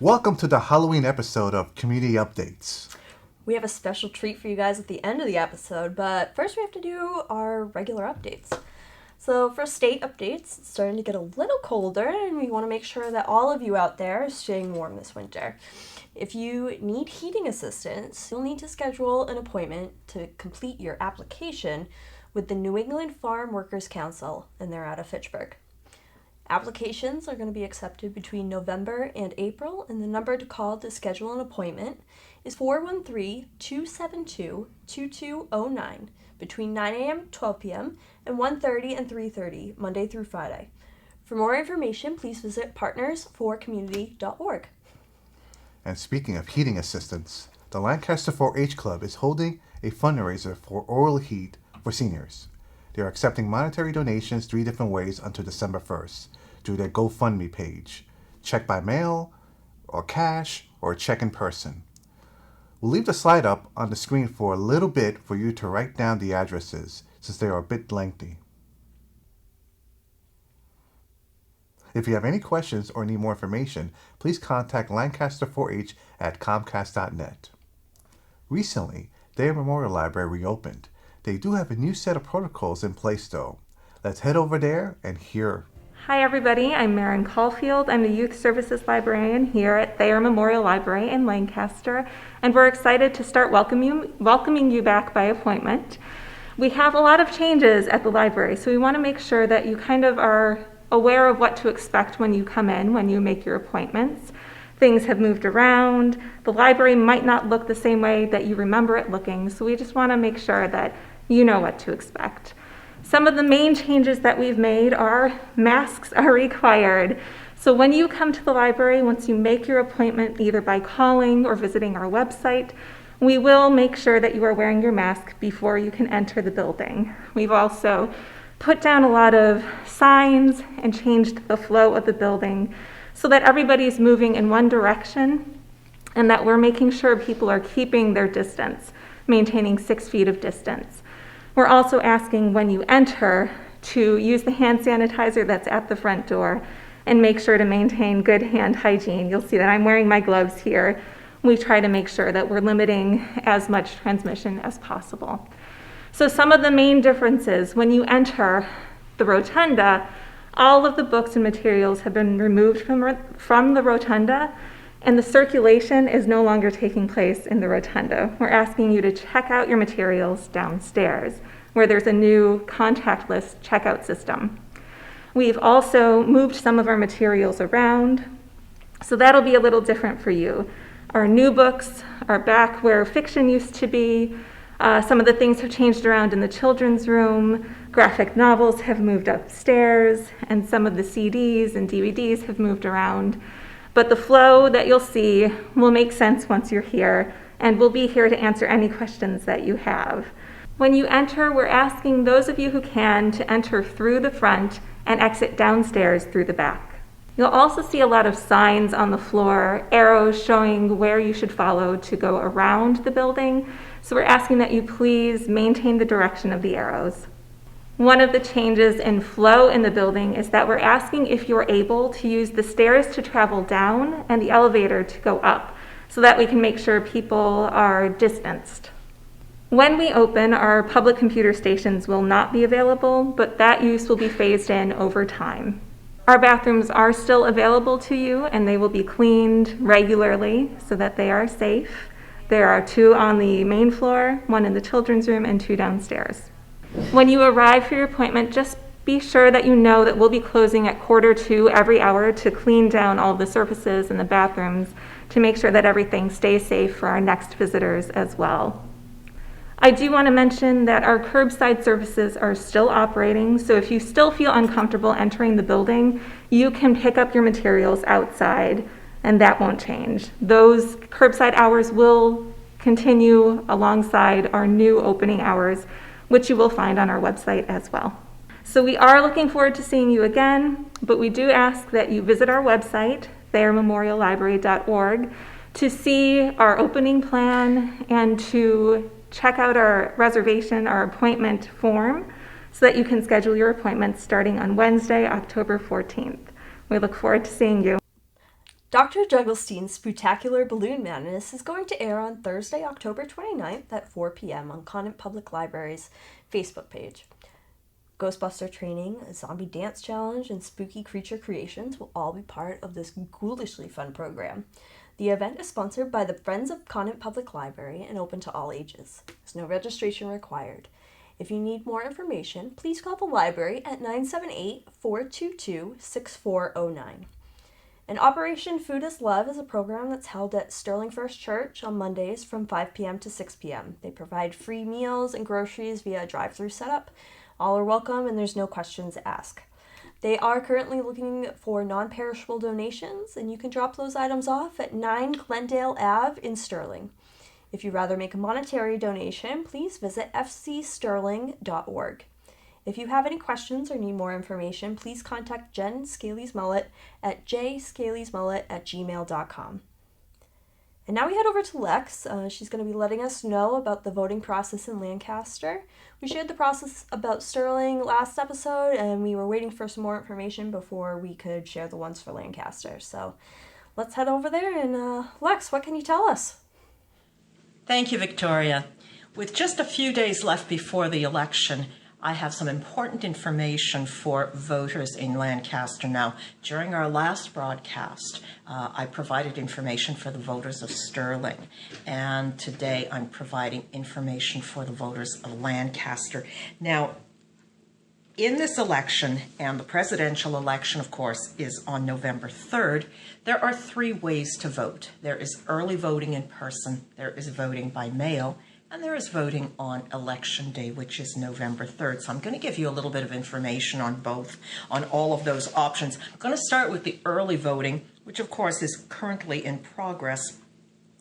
Welcome to the Halloween episode of Community Updates. We have a special treat for you guys at the end of the episode, but first we have to do our regular updates. So for state updates, it's starting to get a little colder, and we want to make sure that all of you out there are staying warm this winter. If you need heating assistance, you'll need to schedule an appointment to complete your application with the New England Farm Workers Council, and they're out of Fitchburg. Applications are going to be accepted between November and April, and the number to call to schedule an appointment is 413-272-2209 between 9 a.m. and 12 p.m. and 1:30 and 3:30, Monday through Friday. For more information, please visit partnersforcommunity.org. And speaking of heating assistance, the Lancaster 4-H Club is holding a fundraiser for oral heat for seniors. They are accepting monetary donations 3 different ways until December 1st through their GoFundMe page, check by mail, or cash, or check in person. We'll leave the slide up on the screen for a little bit for you to write down the addresses, since they are a bit lengthy. If you have any questions or need more information, please contact Lancaster 4-H at comcast.net. Recently, their Memorial Library reopened. They do have a new set of protocols in place though. Let's head over there and hear. Hi everybody, I'm Maren Caulfield. I'm the Youth Services Librarian here at Thayer Memorial Library in Lancaster, and we're excited to start welcoming you back by appointment. We have a lot of changes at the library, so we want to make sure that you kind of are aware of what to expect when you come in, when you make your appointments. Things have moved around. The library might not look the same way that you remember it looking, so we just want to make sure that you know what to expect. Some of the main changes that we've made are masks are required. So when you come to the library, once you make your appointment, either by calling or visiting our website, we will make sure that you are wearing your mask before you can enter the building. We've also put down a lot of signs and changed the flow of the building so that everybody's moving in one direction and that we're making sure people are keeping their distance, maintaining 6 feet of distance. We're also asking when you enter to use the hand sanitizer that's at the front door and make sure to maintain good hand hygiene. You'll see that I'm wearing my gloves here. We try to make sure that we're limiting as much transmission as possible. So some of the main differences: when you enter the rotunda, all of the books and materials have been removed from the rotunda, and the circulation is no longer taking place in the rotunda. We're asking you to check out your materials downstairs, where there's a new contactless checkout system. We've also moved some of our materials around, so that'll be a little different for you. Our new books are back where fiction used to be. Some of the things have changed around in the children's room. Graphic novels have moved upstairs, and some of the CDs and DVDs have moved around. But the flow that you'll see will make sense once you're here, and we'll be here to answer any questions that you have. When you enter, we're asking those of you who can to enter through the front and exit downstairs through the back. You'll also see a lot of signs on the floor, arrows showing where you should follow to go around the building. So we're asking that you please maintain the direction of the arrows. One of the changes in flow in the building is that we're asking if you're able to use the stairs to travel down and the elevator to go up, so that we can make sure people are distanced. When we open, our public computer stations will not be available, but that use will be phased in over time. Our bathrooms are still available to you, and they will be cleaned regularly so that they are safe. There are 2 on the main floor, 1 in the children's room, and 2 downstairs. When you arrive for your appointment, just be sure that you know that we'll be closing at 1:45 every hour to clean down all the surfaces in the bathrooms to make sure that everything stays safe for our next visitors as well. I do want to mention that our curbside services are still operating, so if you still feel uncomfortable entering the building, you can pick up your materials outside, and that won't change. Those curbside hours will continue alongside our new opening hours, which you will find on our website as well. So we are looking forward to seeing you again, but we do ask that you visit our website, thayermemoriallibrary.org, to see our opening plan and to check out our reservation, our appointment form, so that you can schedule your appointments starting on Wednesday, October 14th. We look forward to seeing you. Dr. Jugglestein's Spectacular Balloon Madness is going to air on Thursday, October 29th at 4 p.m. on Conant Public Library's Facebook page. Ghostbuster training, a zombie dance challenge, and spooky creature creations will all be part of this ghoulishly fun program. The event is sponsored by the Friends of Conant Public Library and open to all ages. There's no registration required. If you need more information, please call the library at 978-422-6409. And Operation Food is Love is a program that's held at Sterling First Church on Mondays from 5 p.m. to 6 p.m. They provide free meals and groceries via a drive-through setup. All are welcome and there's no questions asked. They are currently looking for non-perishable donations, and you can drop those items off at 9 Glendale Ave in Sterling. If you'd rather make a monetary donation, please visit fcsterling.org. If you have any questions or need more information, please contact Jen Scaley's-Mullet at jscaleysmullet@gmail.com. And now we head over to Lex. She's going to be letting us know about the voting process in Lancaster. We shared the process about Sterling last episode, and we were waiting for some more information before we could share the ones for Lancaster. So let's head over there, and Lex, what can you tell us? Thank you, Victoria. With just a few days left before the election, I have some important information for voters in Lancaster. Now, during our last broadcast, I provided information for the voters of Sterling, and today I'm providing information for the voters of Lancaster. Now, in this election, and the presidential election, of course, is on November 3rd, there are 3 ways to vote. There is early voting in person, there is voting by mail, and there is voting on Election Day, which is November 3rd. So I'm going to give you a little bit of information on all of those options. I'm going to start with the early voting, which of course is currently in progress.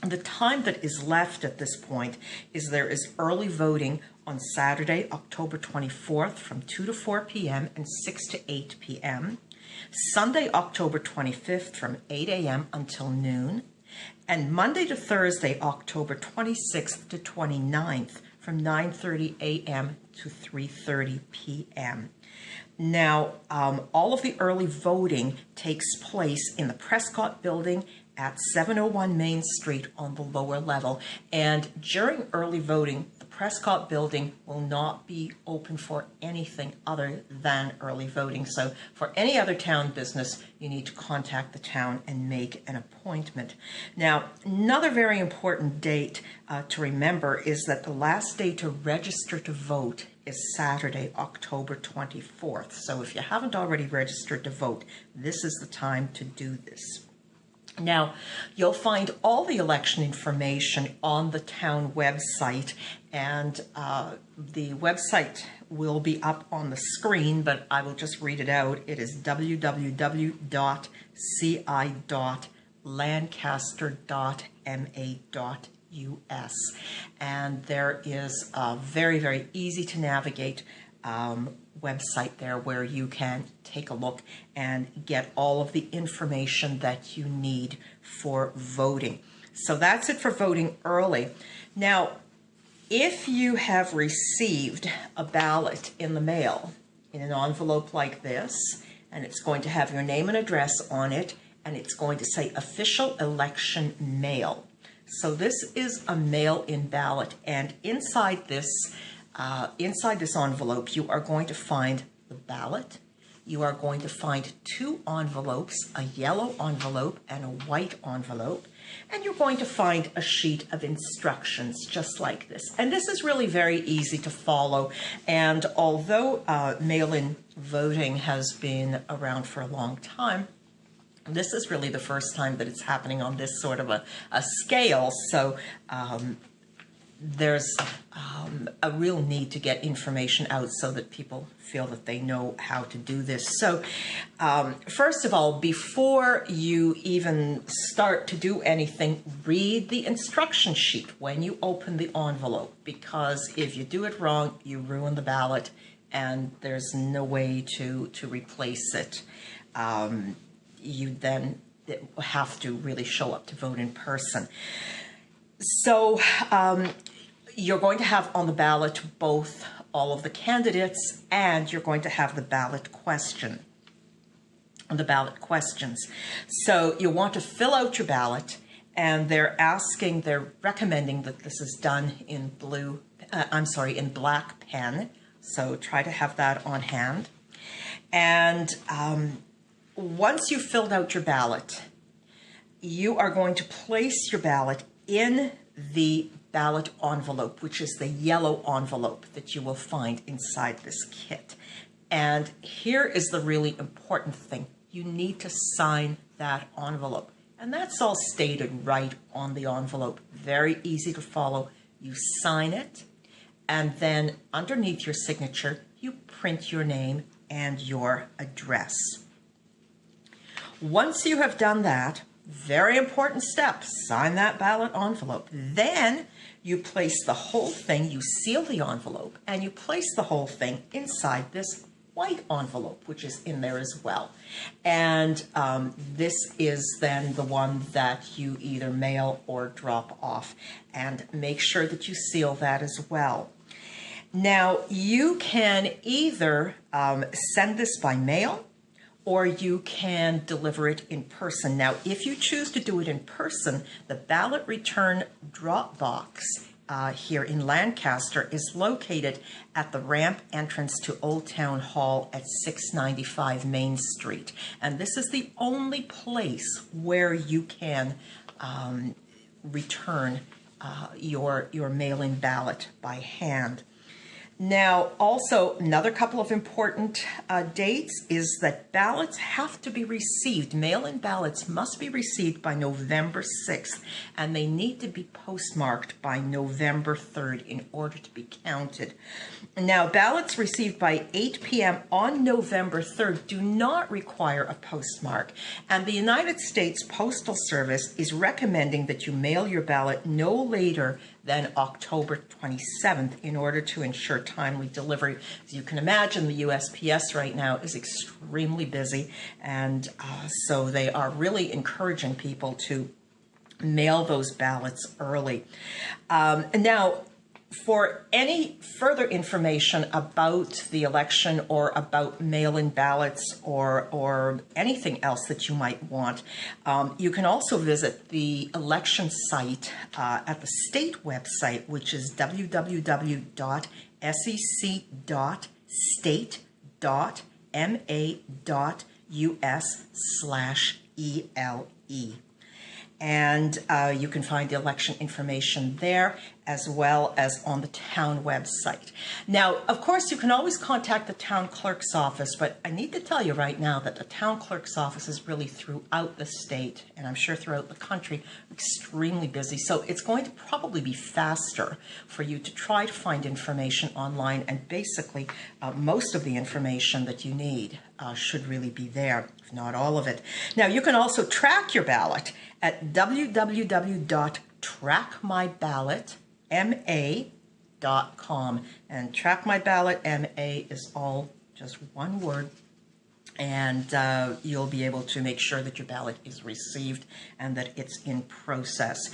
The time that is left at this point is there is early voting on Saturday, October 24th from 2 to 4 p.m. and 6 to 8 p.m. Sunday, October 25th from 8 a.m. until noon. And Monday to Thursday, October 26th to 29th, from 9:30 a.m. to 3:30 p.m. Now, all of the early voting takes place in the Prescott Building at 701 Main Street on the lower level. And during early voting, the Prescott Building will not be open for anything other than early voting. So for any other town business, you need to contact the town and make an appointment. Now, another very important date to remember is that the last day to register to vote is Saturday, October 24th. So if you haven't already registered to vote, this is the time to do this. Now, you'll find all the election information on the town website, and the website will be up on the screen, but I will just read it out. It is www.ci.lancaster.ma.us, and there is a very, very easy to navigate website there where you can take a look and get all of the information that you need for voting. So that's it for voting early. Now, if you have received a ballot in the mail in an envelope like this, and it's going to have your name and address on it, and it's going to say official election mail. So this is a mail-in ballot, and inside this envelope, you are going to find the ballot. You are going to find 2 envelopes, a yellow envelope and a white envelope, and you're going to find a sheet of instructions just like this. And this is really very easy to follow, and although mail-in voting has been around for a long time, this is really the first time that it's happening on this sort of a scale. So there's a real need to get information out so that people feel that they know how to do this. So first of all, before you even start to do anything, read the instruction sheet when you open the envelope, because if you do it wrong, you ruin the ballot and there's no way to replace it. You then have to really show up to vote in person. So you're going to have on the ballot both all of the candidates, and you're going to have the ballot question. the ballot questions. So you want to fill out your ballot, and they're recommending that this is done in in black pen. So try to have that on hand. And once you've filled out your ballot, you are going to place your ballot in the ballot envelope, which is the yellow envelope that you will find inside this kit. And here is the really important thing. You need to sign that envelope. And that's all stated right on the envelope. Very easy to follow. You sign it, and then underneath your signature, you print your name and your address. Once you have done that, very important step, sign that ballot envelope. Then you place the whole thing, you seal the envelope, and you place the whole thing inside this white envelope, which is in there as well. And this is then the one that you either mail or drop off. And make sure that you seal that as well. Now, you can either send this by mail, or you can deliver it in person. Now, if you choose to do it in person, the ballot return drop box here in Lancaster is located at the ramp entrance to Old Town Hall at 695 Main Street. And this is the only place where you can return your mail-in ballot by hand. Now, also, another couple of important dates is that ballots have to be received. Mail-in ballots must be received by November 6th, and they need to be postmarked by November 3rd in order to be counted. Now, ballots received by 8 p.m. on November 3rd do not require a postmark, and the United States Postal Service is recommending that you mail your ballot no later than October 27th in order to ensure timely delivery. As you can imagine, the USPS right now is extremely busy, and so they are really encouraging people to mail those ballots early. Now, for any further information about the election or about mail-in ballots or anything else that you might want, you can also visit the election site at the state website, which is www.sec.ma.us/ELE. And you can find the election information there as well as on the town website. Now, of course, you can always contact the town clerk's office, but I need to tell you right now that the town clerk's office is really throughout the state, and I'm sure throughout the country, extremely busy. So it's going to probably be faster for you to try to find information online, and basically most of the information that you need should really be there, if not all of it. Now, you can also track your ballot at www.trackmyballotma.com. And Track My Ballot MA is all just one word. And you'll be able to make sure that your ballot is received and that it's in process.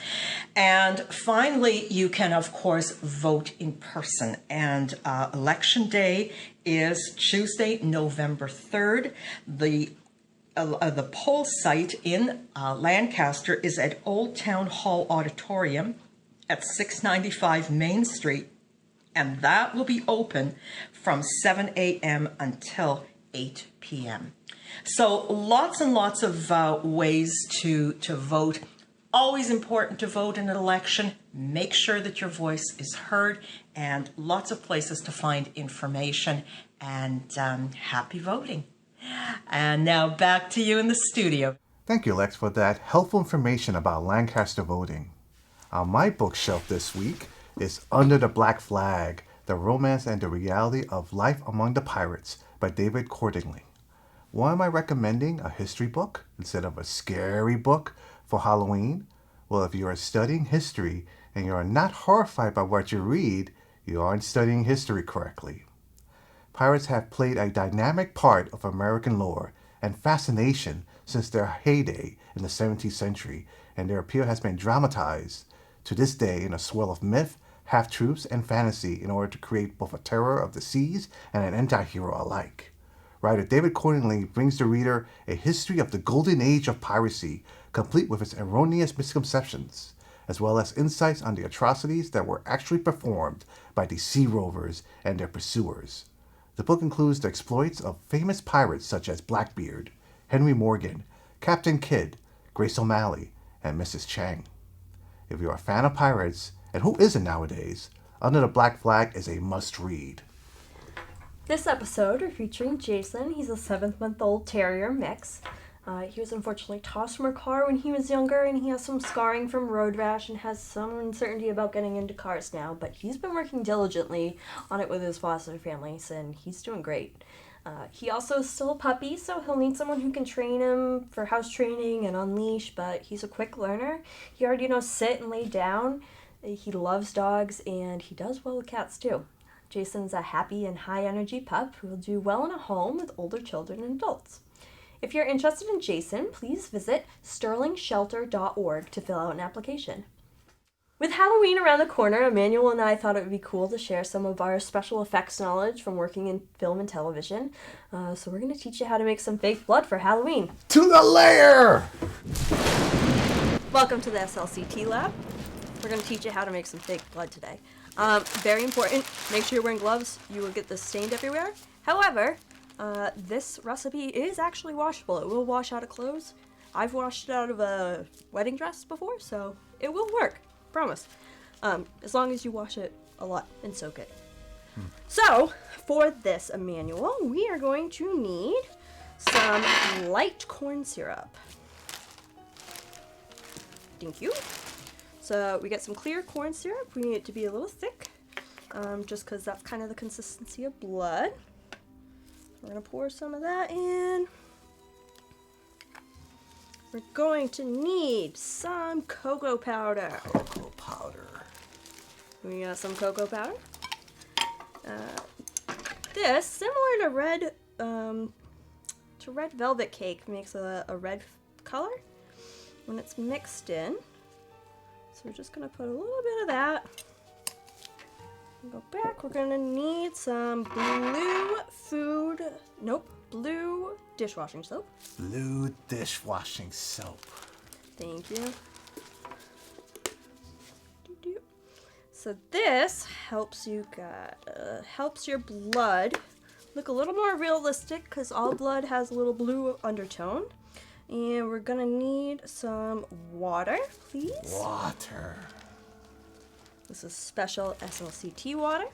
And finally, you can, of course, vote in person. And Election Day is Tuesday, November 3rd. The poll site in Lancaster is at Old Town Hall Auditorium at 695 Main Street, and that will be open from 7 a.m. until 8 p.m. So lots and lots of ways to vote. Always important to vote in an election. Make sure that your voice is heard, and lots of places to find information. And happy voting. And now back to you in the studio. Thank you, Lex, for that helpful information about Lancaster voting. On my bookshelf this week is Under the Black Flag, The Romance and the Reality of Life Among the Pirates by David Cordingly. Why am I recommending a history book instead of a scary book for Halloween? Well, if you are studying history and you are not horrified by what you read, you aren't studying history correctly. Pirates have played a dynamic part of American lore and fascination since their heyday in the 17th century, and their appeal has been dramatized to this day in a swirl of myth, half-truths, and fantasy in order to create both a terror of the seas and an anti-hero alike. Writer David Cordingley brings the reader a history of the golden age of piracy, complete with its erroneous misconceptions, as well as insights on the atrocities that were actually performed by the sea rovers and their pursuers. The book includes the exploits of famous pirates such as Blackbeard, Henry Morgan, Captain Kidd, Grace O'Malley, and Mrs. Chang. If you're a fan of pirates, and who isn't nowadays, Under the Black Flag is a must-read. This episode, we're featuring Jason. He's a 7-month-old terrier mix. He was unfortunately tossed from a car when he was younger, and he has some scarring from road rash and has some uncertainty about getting into cars now, but he's been working diligently on it with his foster families, and he's doing great. He also is still a puppy, so he'll need someone who can train him for house training and on leash, but he's a quick learner. He already knows sit and lay down. He loves dogs, and he does well with cats too. Jason's a happy and high-energy pup who will do well in a home with older children and adults. If you're interested in Jason, please visit sterlingshelter.org to fill out an application. With Halloween around the corner, Emmanuel and I thought it would be cool to share some of our special effects knowledge from working in film and television. So we're going to teach you how to make some fake blood for Halloween. To the lair! Welcome to the SLCT lab. We're going to teach you how to make some fake blood today. Very important, make sure you're wearing gloves. You will get this stained everywhere. However, this recipe is actually washable. It will wash out of clothes. I've washed it out of a wedding dress before, so it will work. Promise. As long as you wash it a lot and soak it. So, for this, Emmanuel, we are going to need some light corn syrup. Thank you. So, we get some clear corn syrup. We need it to be a little thick, just because that's kind of the consistency of blood. We're going to pour some of that in. We're going to need some cocoa powder. Cocoa powder. We got some cocoa powder. This, similar to red velvet cake, makes a red color when it's mixed in. So we're just going to put a little bit of that. Go back. We're going to need some blue dishwashing soap. Blue dishwashing soap. Thank you. So this helps helps your blood look a little more realistic because all blood has a little blue undertone. And we're gonna need some water, please. Water. This is special SLCT water.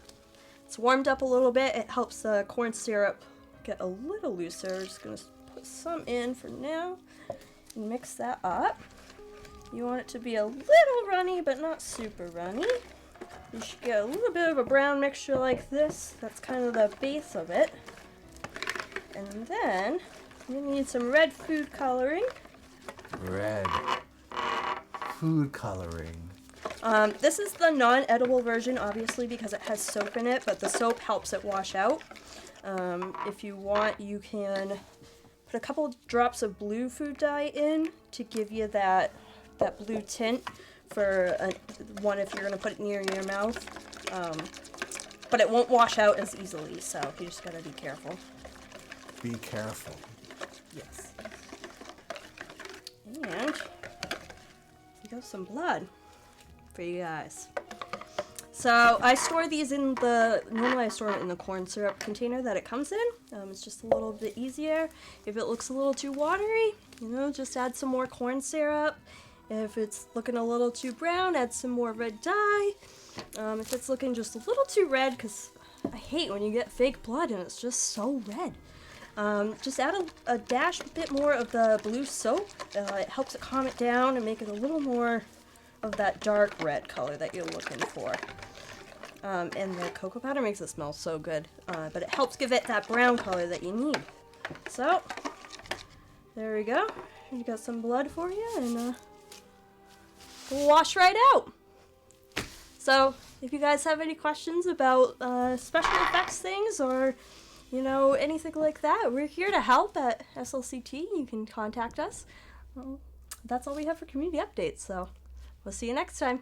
It's warmed up a little bit. It helps the corn syrup get a little looser. Just gonna put some in for now and mix that up. You want it to be a little runny, but not super runny. You should get a little bit of a brown mixture like this. That's kind of the base of it. And then we need some red food coloring. Red food coloring. This is the non-edible version, obviously, because it has soap in it, but the soap helps it wash out. If you want, you can put a couple drops of blue food dye in to give you that blue tint for one if you're going to put it near your mouth. But it won't wash out as easily, so you just got to be careful. Be careful. Yes. And we got some blood for you guys. So I store these normally I store it in the corn syrup container that it comes in. It's just a little bit easier. If it looks a little too watery, just add some more corn syrup. If it's looking a little too brown, add some more red dye. If it's looking just a little too red, because I hate when you get fake blood and it's just so red. Just add a dash bit more of the blue soap. It helps it calm it down and make it a little more of that dark red color that you're looking for. And the cocoa powder makes it smell so good, but it helps give it that brown color that you need. So, there we go. We got some blood for you, and wash right out. So, if you guys have any questions about special effects things or anything like that, we're here to help at SLCT. You can contact us. That's all we have for community updates, so we'll see you next time.